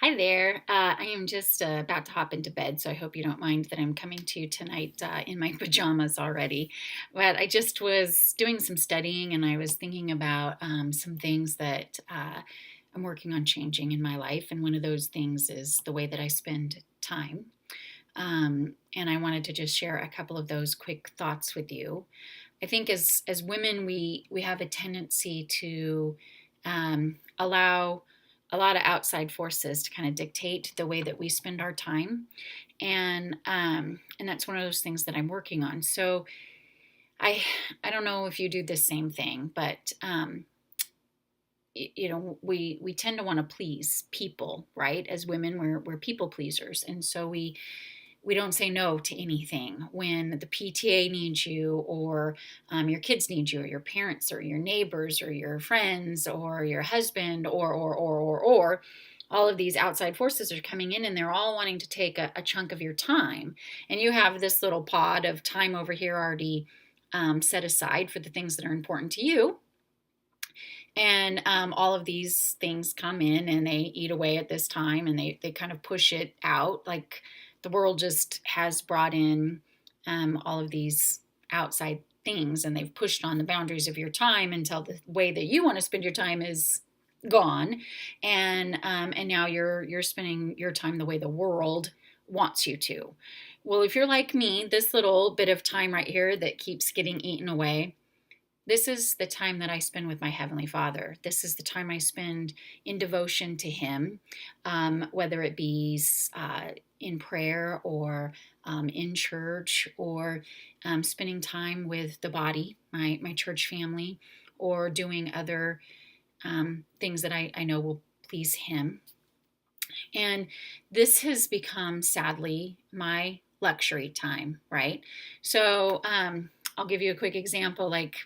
Hi there. I am just about to hop into bed, so I hope you don't mind that I'm coming to you tonight in my pajamas already. But I just was doing some studying and I was thinking about some things that I'm working on changing in my life. And one of those things is the way that I spend time. And I wanted to just share a couple of those quick thoughts with you. I think as women, we have a tendency to allow a lot of outside forces to kind of dictate the way that we spend our time, and that's one of those things that I'm working on. So I I don't know if you do the same thing, but we tend to want to please people, right? As women, we're people pleasers, and so we don't say no to anything when the PTA needs you, or your kids need you, or your parents, or your neighbors, or your friends, or your husband, or all of these outside forces are coming in and they're all wanting to take a chunk of your time. And you have this little pod of time over here already set aside for the things that are important to you. And all of these things come in and they eat away at this time, and they kind of push it out. Like the world just has brought in all of these outside things, and they've pushed on the boundaries of your time until the way that you want to spend your time is gone. And now you're spending your time the way the world wants you to. Well, if you're like me, this little bit of time right here that keeps getting eaten away, this is the time that I spend with my Heavenly Father. This is the time I spend in devotion to Him, whether it be in prayer, or in church, or spending time with the body, my church family, or doing other things that I know will please Him. And this has become, sadly, my luxury time, right? So I'll give you a quick example. Like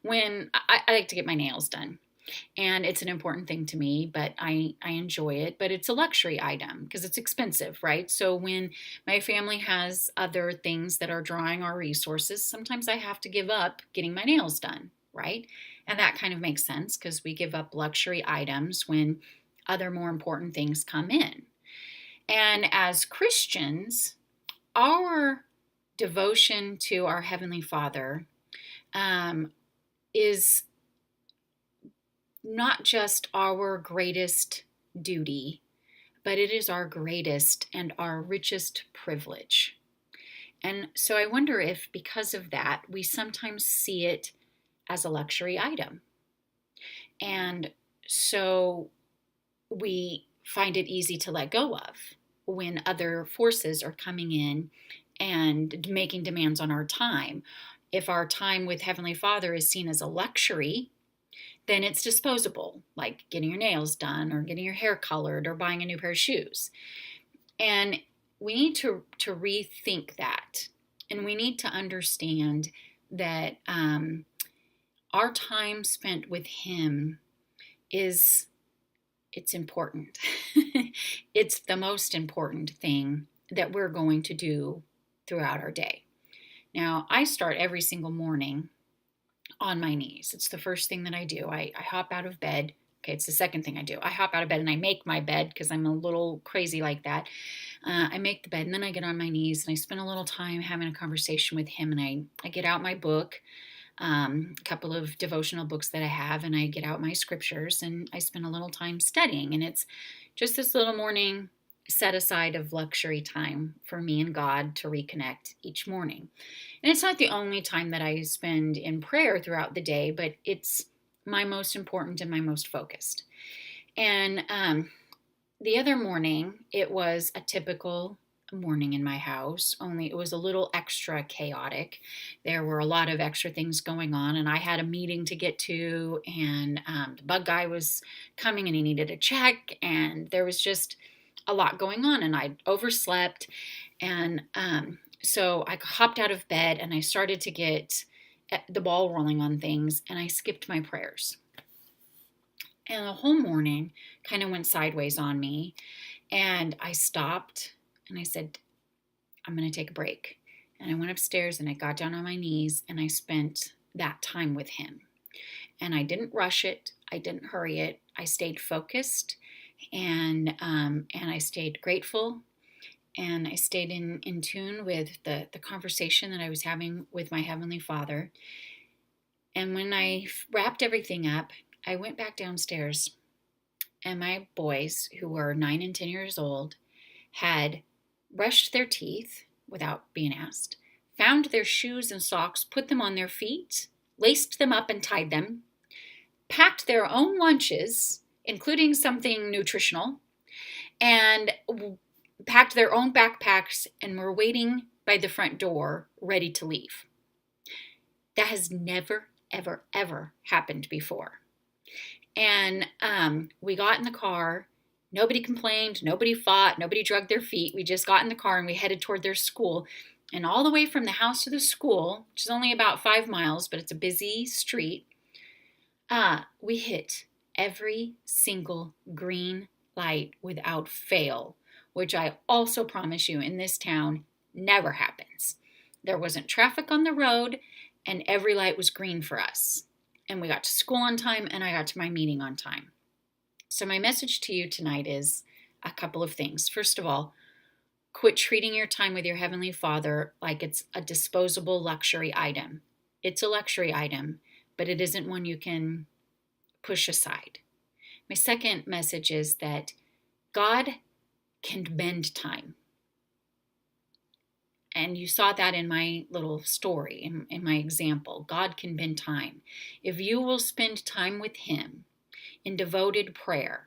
when I like to get my nails done, and it's an important thing to me, but I enjoy it, but it's a luxury item because it's expensive, right? So when my family has other things that are drawing our resources, sometimes I have to give up getting my nails done, right? And that kind of makes sense because we give up luxury items when other more important things come in. And as Christians, our devotion to our Heavenly Father um, is not just our greatest duty, but it is our greatest and our richest privilege. And so I wonder if, because of that, we sometimes see it as a luxury item. And so we find it easy to let go of when other forces are coming in and making demands on our time. If our time with Heavenly Father is seen as a luxury, then it's disposable, like getting your nails done, or getting your hair colored, or buying a new pair of shoes. And we need to rethink that. And we need to understand that our time spent with Him is it's important. It's the most important thing that we're going to do throughout our day. Now, I start every single morning on my knees. It's the first thing that I do. I hop out of bed. Okay, it's the second thing I do. I hop out of bed and I make my bed because I'm a little crazy like that. I make the bed and then I get on my knees and I spend a little time having a conversation with Him, and I get out my book, a couple of devotional books that I have, and I get out my scriptures and I spend a little time studying. And it's just this little morning set aside of luxury time for me and God to reconnect each morning. And it's not the only time that I spend in prayer throughout the day, but it's my most important and my most focused. And the other morning, it was a typical morning in my house, only it was a little extra chaotic. There were a lot of extra things going on, and I had a meeting to get to, and the bug guy was coming and he needed a check, and there was just a lot going on, and I overslept. And so I hopped out of bed and I started to get the ball rolling on things, and I skipped my prayers. And the whole morning kind of went sideways on me. And I stopped and I said, I'm going to take a break. And I went upstairs and I got down on my knees and I spent that time with Him. And I didn't rush it. I didn't hurry it. I stayed focused and I stayed grateful, and I stayed in tune with the conversation that I was having with my Heavenly Father. And when I wrapped everything up, I went back downstairs, and my boys, who were 9 and 10 years old, had brushed their teeth without being asked, found their shoes and socks, put them on their feet, laced them up and tied them, packed their own lunches, including something nutritional, and packed their own backpacks and were waiting by the front door ready to leave. That has never, ever, ever happened before. And we got in the car. Nobody complained. Nobody fought. Nobody dragged their feet. We just got in the car and we headed toward their school. And all the way from the house to the school, which is only about 5 miles, but it's a busy street, we hit every single green light without fail, which I also promise you in this town never happens. There wasn't traffic on the road, and every light was green for us. And we got to school on time, and I got to my meeting on time. So my message to you tonight is a couple of things. First of all, quit treating your time with your Heavenly Father like it's a disposable luxury item. It's a luxury item, but it isn't one you can push aside. My second message is that God can bend time. And you saw that in my little story, in my example. God can bend time. If you will spend time with Him in devoted prayer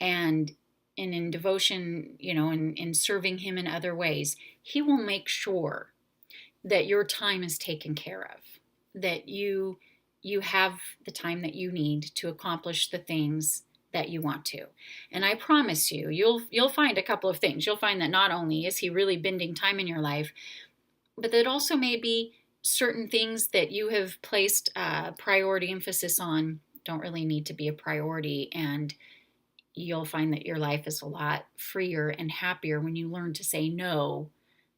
and in devotion, in serving Him in other ways, He will make sure that your time is taken care of, that you have the time that you need to accomplish the things that you want to. And I promise you, you'll find a couple of things. You'll find that not only is He really bending time in your life, but that also may be certain things that you have placed priority emphasis on don't really need to be a priority, and you'll find that your life is a lot freer and happier when you learn to say no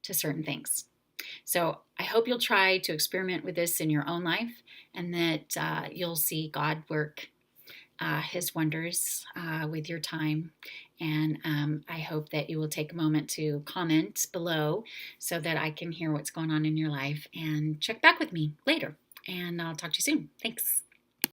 to certain things. So I hope you'll try to experiment with this in your own life, and that you'll see God work His wonders with your time. And I hope that you will take a moment to comment below so that I can hear what's going on in your life, and check back with me later. And I'll talk to you soon. Thanks.